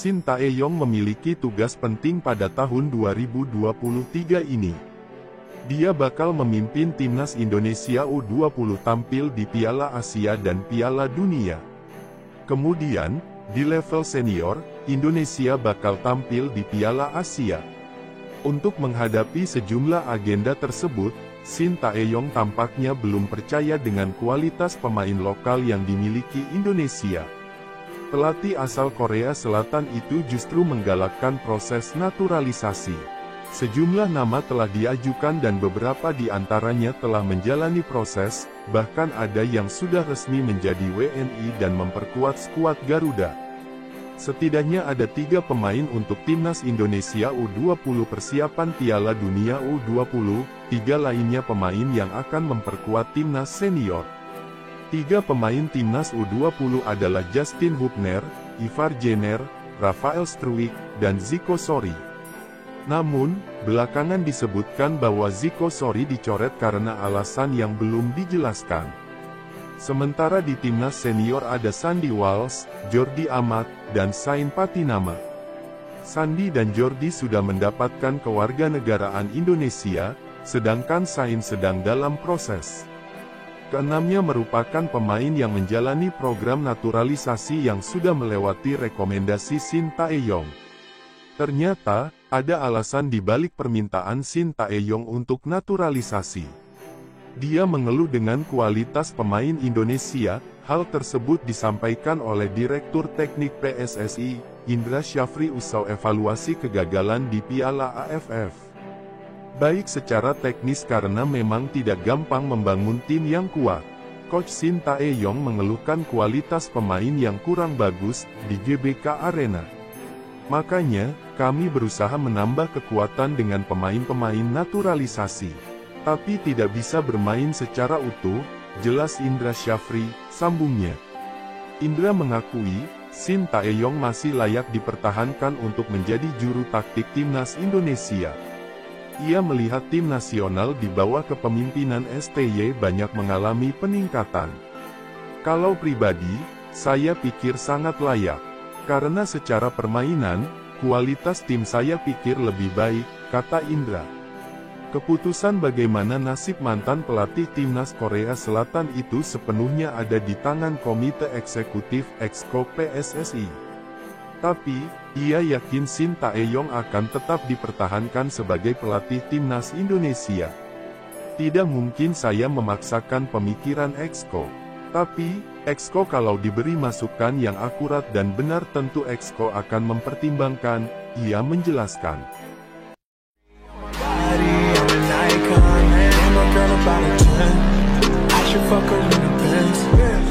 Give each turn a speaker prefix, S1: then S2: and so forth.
S1: Shin Tae-yong memiliki tugas penting pada tahun 2023 ini. Dia bakal memimpin timnas Indonesia U20 tampil di Piala Asia dan Piala Dunia. Kemudian, di level senior, Indonesia bakal tampil di Piala Asia. Untuk menghadapi sejumlah agenda tersebut, Shin Tae-yong tampaknya belum percaya dengan kualitas pemain lokal yang dimiliki Indonesia. Pelatih asal Korea Selatan itu justru menggalakkan proses naturalisasi. Sejumlah nama telah diajukan dan beberapa di antaranya telah menjalani proses, bahkan ada yang sudah resmi menjadi WNI dan memperkuat skuad Garuda. Setidaknya ada 3 pemain untuk timnas Indonesia U20 persiapan Piala Dunia U20, 3 lainnya pemain yang akan memperkuat timnas senior. 3 pemain timnas U20 adalah Justin Hubner, Ivar Jenner, Rafael Struijk, dan Zico Sori. Namun, belakangan disebutkan bahwa Zico Sori dicoret karena alasan yang belum dijelaskan. Sementara di timnas senior ada Sandy Walsh, Jordi Amat, dan Sain Patinama. Sandy dan Jordi sudah mendapatkan kewarganegaraan Indonesia, sedangkan Sain sedang dalam proses. Keenamnya merupakan pemain yang menjalani program naturalisasi yang sudah melewati rekomendasi Shin Tae-yong. Ternyata, ada alasan di balik permintaan Shin Tae-yong untuk naturalisasi. Dia mengeluh dengan kualitas pemain Indonesia. Hal tersebut disampaikan oleh Direktur Teknik PSSI, Indra Syafri usai evaluasi kegagalan di Piala AFF. Baik secara teknis karena memang tidak gampang membangun tim yang kuat. Coach Shin Tae-yong mengeluhkan kualitas pemain yang kurang bagus di GBK Arena. Makanya, kami berusaha menambah kekuatan dengan pemain-pemain naturalisasi. Tapi tidak bisa bermain secara utuh, jelas Indra Syafri, sambungnya. Indra mengakui, Shin Tae-yong masih layak dipertahankan untuk menjadi juru taktik timnas Indonesia. Ia melihat tim nasional di bawah kepemimpinan STY banyak mengalami peningkatan. Kalau pribadi, saya pikir sangat layak. Karena secara permainan, kualitas tim saya pikir lebih baik, kata Indra. Keputusan bagaimana nasib mantan pelatih timnas Korea Selatan itu sepenuhnya ada di tangan Komite Eksekutif (Exco) PSSI. Tapi, ia yakin Shin Tae-yong akan tetap dipertahankan sebagai pelatih timnas Indonesia. Tidak mungkin saya memaksakan pemikiran Exco. Tapi, Exco kalau diberi masukan yang akurat dan benar tentu Exco akan mempertimbangkan, ia menjelaskan.
S2: Girl about a 10, I should fuck her in the Benz.